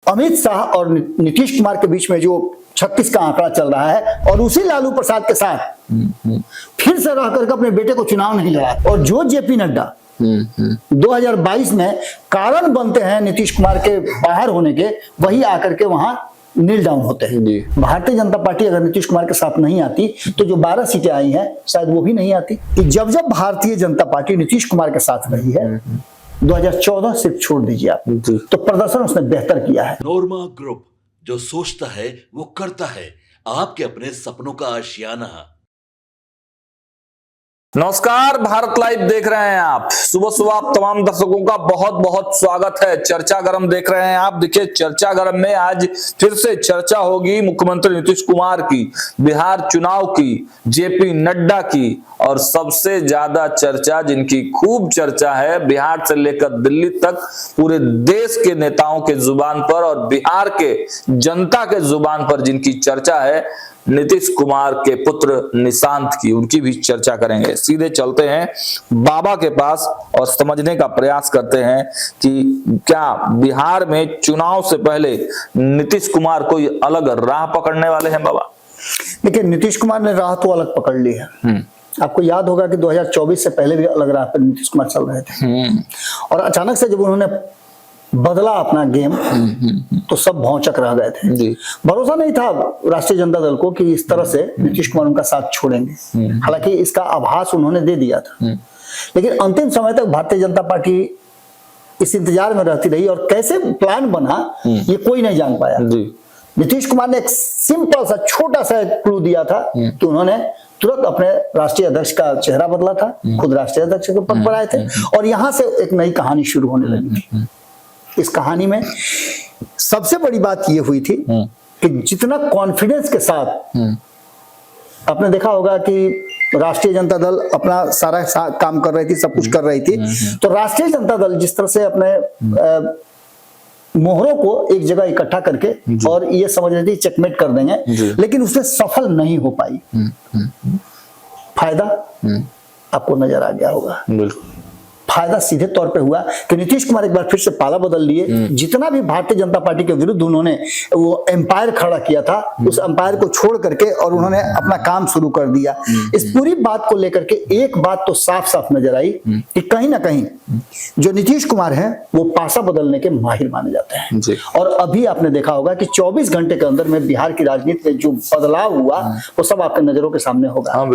अमित शाह और नीतीश कुमार के बीच में जो 36 का आंकड़ा चल रहा है और उसी लालू प्रसाद के साथ फिर से रह करके अपने बेटे को चुनाव नहीं लड़ा, और जो जेपी नड्डा 2022 में कारण बनते हैं नीतीश कुमार के बाहर होने के, वही आकर के वहां नील डाउन होते हैं। भारतीय जनता पार्टी अगर नीतीश कुमार के साथ नहीं आती तो जो 12 सीटें आई हैं शायद वो भी नहीं आती। कि जब जब भारतीय जनता पार्टी नीतीश कुमार के साथ रही है, 2014 सिर्फ छोड़ दीजिए आप, तो प्रदर्शन उसने बेहतर किया है। नोरमा ग्रुप, जो सोचता है वो करता है, आपके अपने सपनों का आशियाना। नमस्कार, भारत लाइव देख रहे हैं आप। सुबह सुबह आप तमाम दर्शकों का बहुत बहुत स्वागत है। चर्चा गरम देख रहे हैं आप। देखिए, चर्चा गरम में आज फिर से चर्चा होगी मुख्यमंत्री नीतीश कुमार की, बिहार चुनाव की, जेपी नड्डा की, और सबसे ज्यादा चर्चा जिनकी खूब चर्चा है, बिहार से लेकर दिल्ली तक पूरे देश के नेताओं के जुबान पर और बिहार के जनता के जुबान पर जिनकी चर्चा है, नीतीश कुमार के पुत्र निशांत की, उनकी भी चर्चा करेंगे। सीधे चलते हैं बाबा के पास और समझने का प्रयास करते हैं कि क्या बिहार में चुनाव से पहले नीतीश कुमार कोई अलग राह पकड़ने वाले हैं। बाबा देखिए, नीतीश कुमार ने राह तो अलग पकड़ ली है। आपको याद होगा कि 2024 से पहले भी अलग राह पर नीतीश कुमार चल रहे थे, और अचानक से जब उन्होंने बदला अपना गेम तो सब भौचक रह गए थे। भरोसा नहीं था राष्ट्रीय जनता दल को कि इस तरह से नीतीश कुमार उनका साथ छोड़ेंगे। हालांकि इसका आभास उन्होंने दे दिया था, लेकिन अंतिम समय तक भारतीय जनता पार्टी इस इंतजार में रहती रही, और कैसे प्लान बना ये कोई नहीं जान पाया। नीतीश कुमार ने एक सिंपल सा छोटा सा क्लू दिया था कि उन्होंने तुरंत अपने राष्ट्रीय अध्यक्ष का चेहरा बदला था, खुद राष्ट्रीय अध्यक्ष के पद पर आए थे, और यहां से एक नई कहानी शुरू होने लगी थी। इस कहानी में सबसे बड़ी बात यह हुई थी कि जितना कॉन्फिडेंस के साथ, आपने देखा होगा कि राष्ट्रीय जनता दल अपना सारा काम कर रही थी, सब कुछ कर रही थी, तो राष्ट्रीय जनता दल जिस तरह से अपने मोहरों को एक जगह इकट्ठा करके और ये समझ रही थी चेकमेट कर देंगे, लेकिन उसमें सफल नहीं हो पाई। फायदा आपको नजर आ गया होगा। फायदा सीधे तौर पे हुआ कि नीतीश कुमार एक बार फिर से पाला बदल लिए। जितना भी भारतीय जनता पार्टी के विरुद्ध उन्होंने वो एम्पायर खड़ा किया था, उस एम्पायर को छोड़ करके और उन्होंने अपना काम शुरू कर दिया। इस पूरी बात को लेकर के एक बात तो साफ साफ नजर आई कि कहीं ना कहीं जो नीतीश कुमार हैं वो पासा बदलने के माहिर माने जाते हैं। और अभी आपने देखा होगा कि 24 घंटे के अंदर में बिहार की राजनीति में जो बदलाव हुआ वो सब आपके नजरों के सामने होगा।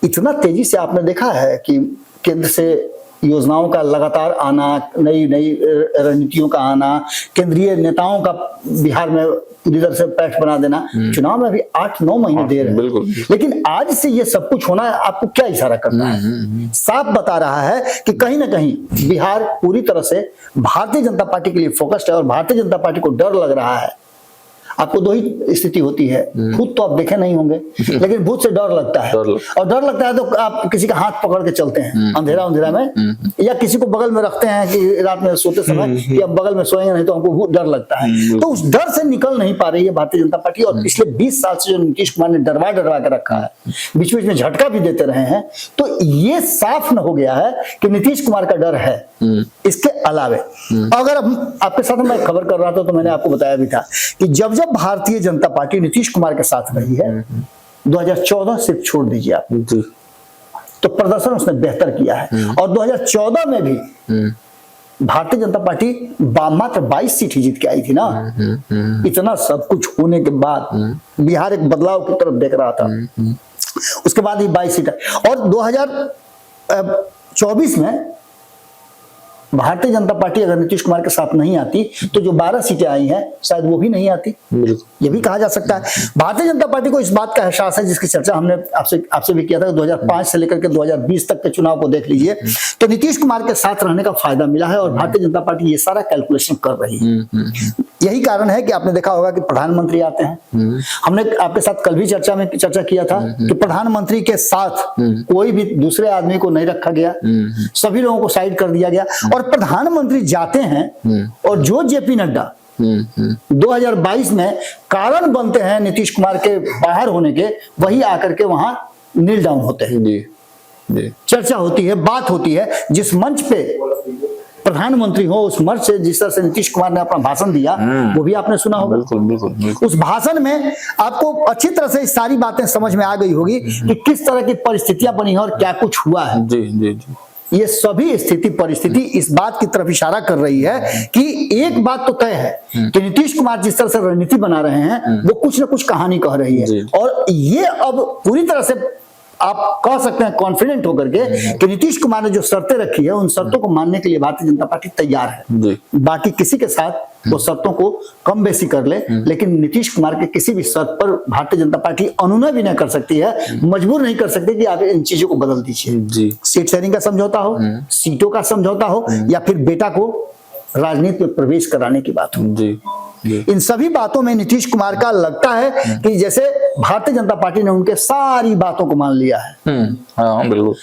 इतना तेजी से आपने देखा है कि केंद्र से योजनाओं का लगातार आना, नई नई रणनीतियों का आना, केंद्रीय नेताओं का बिहार में इधर से पैठ बना देना। चुनाव में अभी 8-9 महीने देर है, लेकिन आज से ये सब कुछ होना आपको क्या इशारा करना है? साफ बता रहा है कि कहीं ना कहीं बिहार पूरी तरह से भारतीय जनता पार्टी के लिए फोकस्ड है, और भारतीय जनता पार्टी को डर लग रहा है। आपको दो ही स्थिति होती है, भूत तो आप देखे नहीं होंगे, लेकिन भूत से डर लगता है, और डर लगता है तो आप किसी का हाथ पकड़ के चलते हैं अंधेरा में, या किसी को बगल में रखते हैं कि रात में सोते समय कि अब बगल में सोएंगे नहीं तो हमको डर लगता है। तो उस डर से निकल नहीं पा रही है भारतीय जनता पार्टी, और पिछले 20 साल से जो नीतीश कुमार ने डरवा के रखा है, बीच बीच में झटका भी देते रहे हैं, तो ये साफ न हो गया है कि नीतीश कुमार का डर है। इसके अलावे अगर आपके साथ मैं खबर कर रहा था तो मैंने आपको बताया भी था कि जब जब भारतीय जनता पार्टी नीतीश कुमार के साथ रही है, 2014 सिर्फ छोड़ दीजिए आप, तो प्रदर्शन उसने बेहतर किया है। और 2014 में भी भारतीय जनता पार्टी मात्र 22 सीट ही जीत के आई थी ना। इतना सब कुछ होने के बाद बिहार एक बदलाव की तरफ देख रहा था, उसके बाद ही 22 सीट। और 2024 में भारतीय जनता पार्टी अगर नीतीश कुमार के साथ नहीं आती तो जो 12 सीटें आई हैं शायद वो भी नहीं आती। ये भी कहा जा सकता है। भारतीय जनता पार्टी को इस बात का एहसास है, जिसकी चर्चा हमने आपसे भी किया था, 2005 से लेकर के 2020 तक के चुनाव को देख लीजिए, तो नीतीश कुमार के साथ रहने का फायदा मिला है, और भारतीय जनता पार्टी ये सारा कैलकुलेशन कर रही है। यही कारण है कि आपने देखा होगा कि प्रधानमंत्री आते हैं। हमने आपके साथ कल भी चर्चा किया था कि प्रधानमंत्री के साथ कोई भी दूसरे आदमी को नहीं रखा गया, सभी लोगों को साइड कर दिया गया, और प्रधानमंत्री जाते हैं और जो जेपी नड्डा 2022 में कारण बनते हैं नीतीश कुमार के बाहर होने के, वही आकर के वहां नील डाउन होते हैं। चर्चा होती है, बात होती है, जिस मंच पे प्रधानमंत्री हो, उस मंच से जिस तरह से नीतीश कुमार ने अपना भाषण दिया वो भी आपने सुना होगा। बिल्कुल बिल्कुल बिल्कुल। उस भाषण में आपको अच्छी तरह से सारी बातें समझ में आ गई होगी कि किस तरह की परिस्थितियां बनी है और क्या कुछ हुआ है। जी जी जी। ये सभी परिस्थिति इस बात की तरफ इशारा कर रही है कि एक बात तो तय है कि नीतीश कुमार जिस तरह से रणनीति बना रहे हैं वो कुछ ना कुछ कहानी कह रही है, और ये अब पूरी तरह से आप कह सकते हैं कॉन्फिडेंट होकर के कि नीतीश कुमार ने जो शर्तें रखी है उन शर्तों को मानने के लिए भारतीय जनता पार्टी तैयार है। बाकी किसी के साथ वो शर्तों को कम बेसी कर ले, लेकिन नीतीश कुमार के किसी भी शर्त पर भारतीय जनता पार्टी अनुनय भी नहीं कर सकती है, मजबूर नहीं कर सकती कि आप इन चीजों को बदल दीजिए। सीट शेयरिंग का समझौता हो, सीटों का समझौता हो, या फिर बेटा को राजनीति में प्रवेश कराने की बात हो, इन सभी बातों में नीतीश कुमार का लगता है कि जैसे भारतीय जनता पार्टी ने उनके सारी बातों को मान लिया है। हाँ बिल्कुल।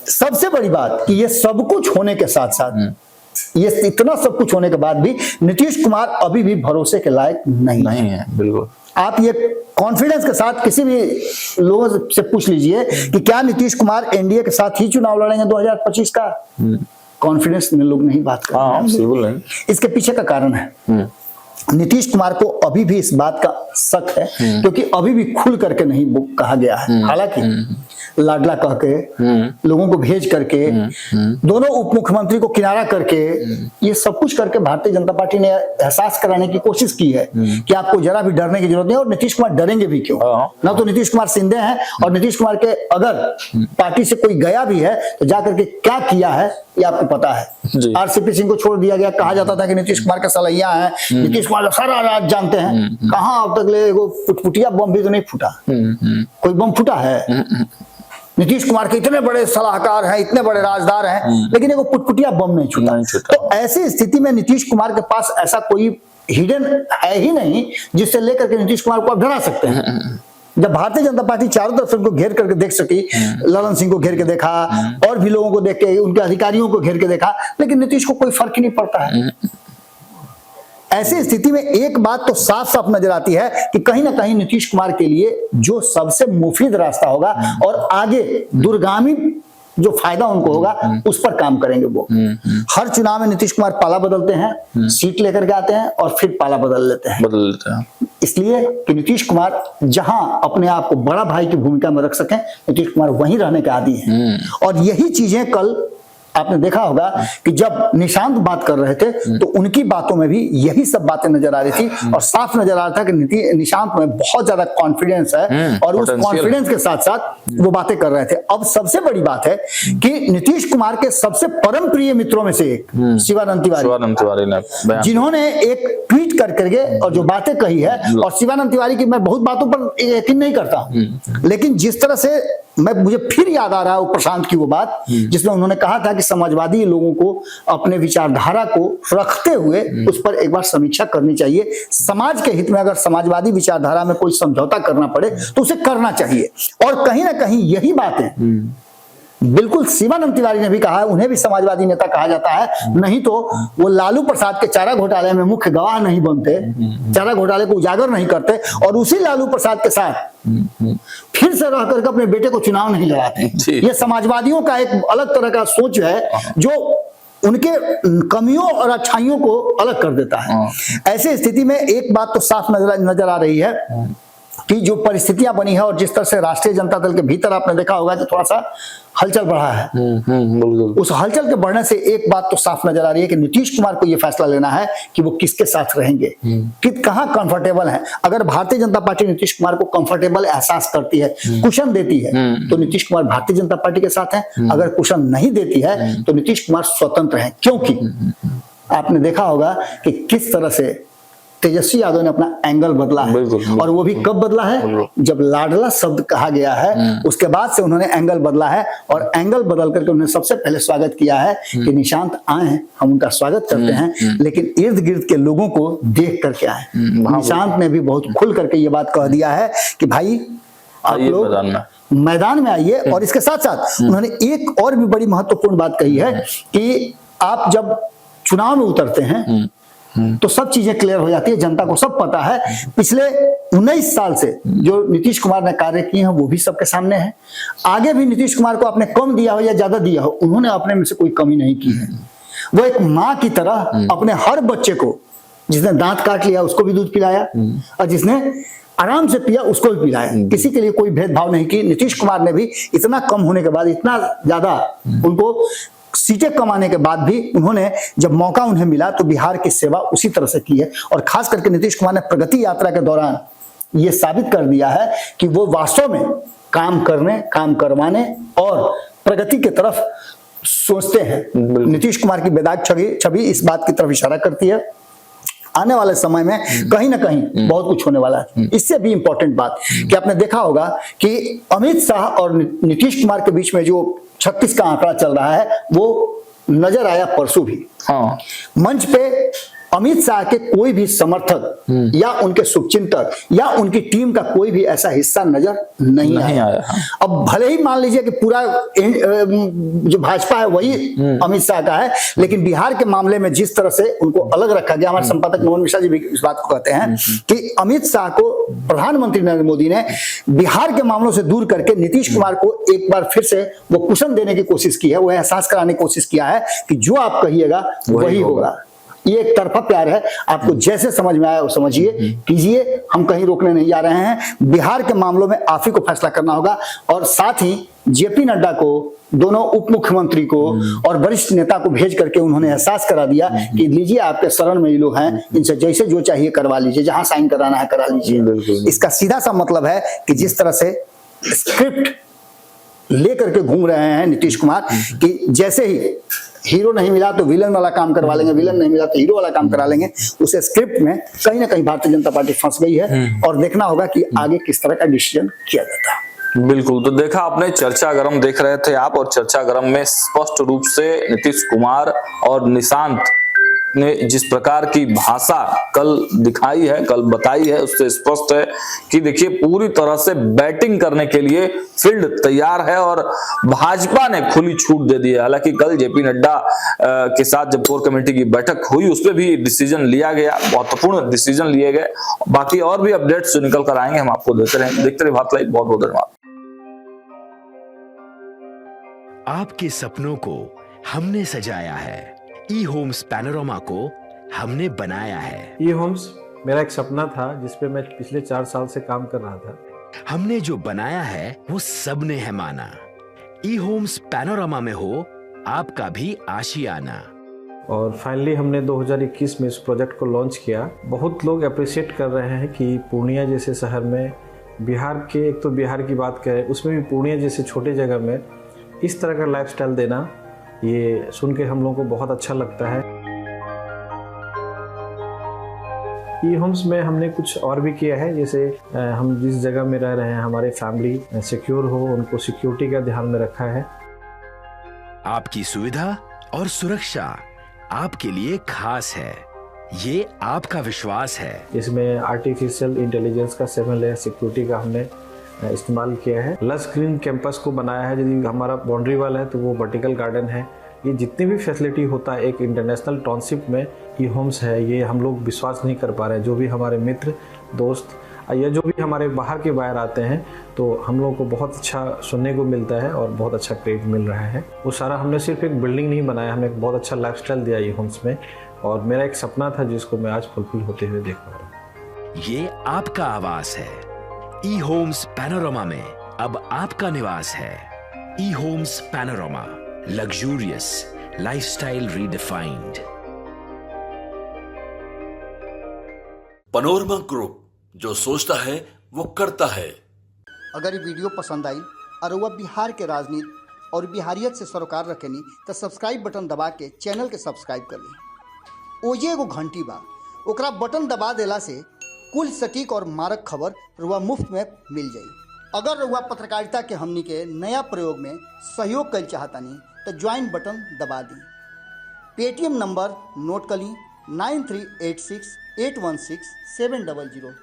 सबसे बड़ी बात कि ये सब कुछ होने के साथ साथ, ये इतना सब कुछ होने के बाद भी नीतीश कुमार अभी भी भरोसे के लायक नहीं है। बिल्कुल। आप ये कॉन्फिडेंस के साथ किसी भी लोगों से पूछ लीजिए कि क्या नीतीश कुमार एनडीए के साथ ही चुनाव लड़ेंगे 2025 का, कॉन्फिडेंस में लोग नहीं बात कर रहे हैं। इसके पीछे का कारण है नीतीश कुमार को अभी भी इस बात का शक है, क्योंकि अभी भी खुल करके नहीं कहा गया है। हालांकि लाडला कह के, लोगों को भेज करके, दोनों उप मुख्यमंत्री को किनारा करके, ये सब कुछ करके भारतीय जनता पार्टी ने एहसास कराने की कोशिश की है कि आपको जरा भी डरने की जरूरत नहीं, और नीतीश कुमार डरेंगे भी क्यों। ना तो नीतीश कुमार सिंधे हैं, और नीतीश कुमार के अगर पार्टी से कोई गया भी है तो जाकर के क्या किया है ये आपको पता है। आरसीपी सिंह को छोड़ दिया गया, कहा जाता था कि नीतीश कुमार का सलैया है, नीतीश कुमार सारा राज जानते हैं, कहां अब तक ले फुटफुटिया बम भी तो नहीं फूटा, कोई बम फूटा है। नीतीश कुमार के इतने बड़े सलाहकार हैं, इतने बड़े राजदार हैं, लेकिन एगो पुटपुटिया बम नहीं छूटा। तो ऐसी स्थिति में नीतीश कुमार के पास ऐसा कोई हिडन है ही नहीं जिससे लेकर के नीतीश कुमार को आप डरा सकते हैं। जब भारतीय जनता पार्टी चारों तरफ से उनको घेर करके देख सकी, ललन सिंह को घेर के देखा, और भी लोगों को देख के, उनके अधिकारियों को घेर के देखा, लेकिन नीतीश को कोई फर्क ही नहीं पड़ता है। ऐसी स्थिति में एक बात तो साफ साफ नजर आती है कि कहीं ना कहीं नीतीश कुमार के लिए जो सबसे मुफीद रास्ता होगा और आगे दूरगामी जो फायदा उनको होगा उस पर काम करेंगे वो। हर चुनाव में नीतीश कुमार पाला बदलते हैं, सीट लेकर के आते हैं और फिर पाला बदल लेते हैं। इसलिए कि नीतीश कुमार जहां अपने आप को बड़ा भाई की भूमिका में रख सकें, नीतीश कुमार वहीं रहने के आदी हैं। और यही चीजें कल आपने देखा होगा कि जब निशांत बात कर रहे थे तो उनकी बातों में भी यही सब बातें नजर आ रही थी, और साफ नजर आ रहा था कि निशांत में बहुत ज्यादा कॉन्फिडेंस है, और उस कॉन्फिडेंस के साथ साथ वो बातें कर रहे थे। अब सबसे बड़ी बात है कि नीतीश कुमार के सबसे परम प्रिय मित्रों में से एक शिवानंद तिवारी ने जिन्होंने एक ट्वीट करके और जो बातें कही है, और शिवानंद तिवारी की मैं बहुत बातों पर यकीन नहीं करता, लेकिन जिस तरह से मुझे फिर याद आ रहा है वो प्रशांत की वो बात जिसमें उन्होंने कहा था कि समाजवादी लोगों को अपने विचारधारा को रखते हुए उस पर एक बार समीक्षा करनी चाहिए। समाज के हित में अगर समाजवादी विचारधारा में कोई समझौता करना पड़े तो उसे करना चाहिए, और कहीं ना कहीं यही बातें बिल्कुल शिवानंद तिवारी ने भी कहा है। उन्हें भी समाजवादी नेता कहा जाता है, नहीं तो वो लालू प्रसाद के चारा घोटाले में मुख्य गवाह नहीं बनते, चारा घोटाले को उजागर नहीं करते, और उसी लालू प्रसाद के साथ फिर से रह करके अपने बेटे को चुनाव नहीं लड़ाते। ये समाजवादियों का एक अलग तरह का सोच है जो उनके कमियों और अच्छाइयों को अलग कर देता है। ऐसी स्थिति में एक बात तो साफ नजर आ रही है कि जो परिस्थितियां बनी है, और जिस तरह से राष्ट्रीय जनता दल के भीतर आपने देखा होगा कि थोड़ा सा हलचल बढ़ा है, उस हलचल के बढ़ने से एक बात तो साफ नजर आ रही है कि नीतीश कुमार को यह फैसला लेना है कि वो किसके साथ रहेंगे, कि कहां कंफर्टेबल है। अगर भारतीय जनता पार्टी नीतीश कुमार को कंफर्टेबल एहसास करती है, कुशन देती है, तो नीतीश कुमार भारतीय जनता पार्टी के साथ है। अगर कुशन नहीं देती है तो नीतीश कुमार स्वतंत्र है, क्योंकि आपने देखा होगा कि किस तरह से तेजस्वी यादव ने अपना एंगल बदला है, और वो भी कब बदला है, जब लाडला शब्द कहा गया है उसके बाद से उन्होंने एंगल बदला है, और एंगल बदल करके उन्होंने सबसे पहले स्वागत किया है कि निशांत आए हैं, हम उनका स्वागत करते हैं, लेकिन इर्द गिर्द के लोगों को देख करके आए। निशांत ने भी बहुत खुल करके ये बात कह दिया है कि भाई आप लोग मैदान में आइए, और इसके साथ साथ उन्होंने एक और भी बड़ी महत्वपूर्ण बात कही है कि आप जब चुनाव में उतरते हैं तो सब चीजें क्लियर हो जाती है, जनता को सब पता है। पिछले 19 साल से जो नीतीश कुमार ने कार्य किए हैं वो भी सबके सामने है। आगे भी नीतीश कुमार को आपने कम दिया हो या ज्यादा दिया हो, उन्होंने अपने में से कोई कमी नहीं की है। वो एक माँ की तरह अपने हर बच्चे को, जिसने दांत काट लिया उसको भी दूध पिलाया और जिसने आराम से पिया उसको भी पिलाया। किसी के लिए कोई भेदभाव नहीं की। नीतीश कुमार ने भी इतना कम होने के बाद, इतना ज्यादा उनको सीटें कमाने के बाद भी, उन्होंने जब मौका उन्हें मिला तो बिहार की सेवा उसी तरह से की है। और खास करके नीतीश कुमार ने प्रगति यात्रा के दौरान ये साबित कर दिया है कि वो वास्तव में काम करने, काम करवाने और प्रगति की तरफ सोचते हैं। नीतीश कुमार की बेदाग छवि इस बात की तरफ इशारा करती है। आने वाले समय में कहीं ना कहीं बहुत कुछ होने वाला है। इससे भी इंपॉर्टेंट बात कि आपने देखा होगा कि अमित शाह और नीतीश कुमार के बीच में जो 36 का आंकड़ा चल रहा है वो नजर आया परसों भी। हाँ। मंच पे अमित शाह के कोई भी समर्थक या उनके शुभचिंतक या उनकी टीम का कोई भी ऐसा हिस्सा नजर नहीं आया। अब भले ही मान लीजिए कि पूरा जो भाजपा है वही अमित शाह का है, लेकिन बिहार के मामले में जिस तरह से उनको अलग रखा गया, हमारे संपादक मोहन मिश्रा जी भी इस बात को कहते हैं कि अमित शाह को प्रधानमंत्री नरेंद्र मोदी ने बिहार के मामलों से दूर करके नीतीश कुमार को एक बार फिर से वो कुशन देने की कोशिश की है, वो एहसास कराने की कोशिश किया है कि जो आप कहिएगा वही होगा। ये एक तरफा प्यार है। आपको जैसे समझ में आया वो समझिए, कीजिए, हम कहीं रोकने नहीं जा रहे हैं। बिहार के मामलों में आप ही को फैसला करना होगा। और साथ ही जेपी नड्डा को, दोनों उप मुख्यमंत्री को और वरिष्ठ नेता को भेज करके उन्होंने एहसास करा दिया कि लीजिए, आपके शरण में ये लोग हैं, इनसे जैसे जो चाहिए करवा लीजिए, जहां साइन कराना है करा लीजिए। इसका सीधा सा मतलब है कि जिस तरह से स्क्रिप्ट लेकर के घूम रहे हैं नीतीश कुमार कि जैसे ही हीरो नहीं मिला तो विलन वाला काम करवा लेंगे, विलन नहीं मिला तो हीरो वाला काम करा लेंगे, उसे स्क्रिप्ट में कहीं ना कहीं भारतीय जनता पार्टी फंस गई है। और देखना होगा कि आगे किस तरह का डिसीजन किया जाता है। बिल्कुल। तो देखा आपने, चर्चा गरम देख रहे थे आप, और चर्चा गरम में स्पष्ट रूप से नीतीश कुमार और निशांत ने जिस प्रकार की भाषा कल दिखाई है, कल बताई है, उससे स्पष्ट है कि देखिए पूरी तरह से बैटिंग करने के लिए फील्ड तैयार है और भाजपा ने खुली छूट दे दी है। हालांकि कल जेपी नड्डा के साथ जब कोर कमेटी की बैठक हुई उसपे भी डिसीजन लिया गया, महत्वपूर्ण डिसीजन लिए गए। बाकी और भी अपडेट्स जो निकल कर आएंगे हम आपको देखते रहे भारत लाइव। बहुत बहुत धन्यवाद। आपके सपनों को हमने सजाया है, ई होम्स पैनोरमा को हमने बनाया है। ई होम्स मेरा एक सपना था जिसपे मैं पिछले 4 साल से काम कर रहा था। हमने जो बनाया है वो सबने है माना। ई होम्स पैनोरमा में हो आपका भी आशियाना। और फाइनली हमने 2021 में इस प्रोजेक्ट को लॉन्च किया। बहुत लोग अप्रिशिएट कर रहे हैं कि पूर्णिया जैसे शहर में, बिहार के, एक तो बिहार की बात करें उसमें भी पूर्णिया जैसे छोटे जगह में इस तरह का लाइफस्टाइल देना, ये सुन के हम लोगों को बहुत अच्छा लगता है। ई होम्स में हमने कुछ और भी किया है, जैसे हम जिस जगह में रह रहे हैं हमारे फैमिली सिक्योर हो, उनको सिक्योरिटी का ध्यान में रखा है। आपकी सुविधा और सुरक्षा आपके लिए खास है, ये आपका विश्वास है। इसमें आर्टिफिशियल इंटेलिजेंस का 7 लेयर सिक्योरिटी का हमने इस्तेमाल किया है। लस ग्रीन कैंपस को बनाया है। यदि हमारा बाउंड्री वाल है तो वो वर्टिकल गार्डन है। ये जितनी भी फैसिलिटी होता है एक इंटरनेशनल टाउनशिप में ई होम्स है, ये हम लोग विश्वास नहीं कर पा रहे हैं। जो भी हमारे मित्र, दोस्त या जो भी हमारे बाहर के बाहर आते हैं तो हम लोगों को बहुत अच्छा सुनने को मिलता है और बहुत अच्छा क्रेडिट मिल रहा है। वो सारा हमने सिर्फ एक बिल्डिंग नहीं बनाया, हमें एक बहुत अच्छा लाइफस्टाइल दिया ई होम्स में। और मेरा एक सपना था जिसको मैं आज फुलफिल होते हुए देख पा रहा हूँ। ये आपका आवास है। ई होम्स पैनोरमा में अब आपका निवास है। E Homes Panorama, luxurious lifestyle redefined. Panorama Group, जो सोचता है वो करता है। अगर ये वीडियो पसंद आई और वह बिहार के राजनीति और बिहारियत से सरोकार रखेनी तो सब्सक्राइब बटन दबा के चैनल के सब्सक्राइब कर ली। ओजे एगो घंटी बा, ओकरा बटन दबा देला से कुल सटीक और मारक खबर रुआ मुफ्त में मिल जाई। अगर रुआ पत्रकारिता के हमनी के नया प्रयोग में सहयोग कर चाहतानी तो ज्वाइन बटन दबा दी। पेटीएम नंबर नोट कर ली 9386816700।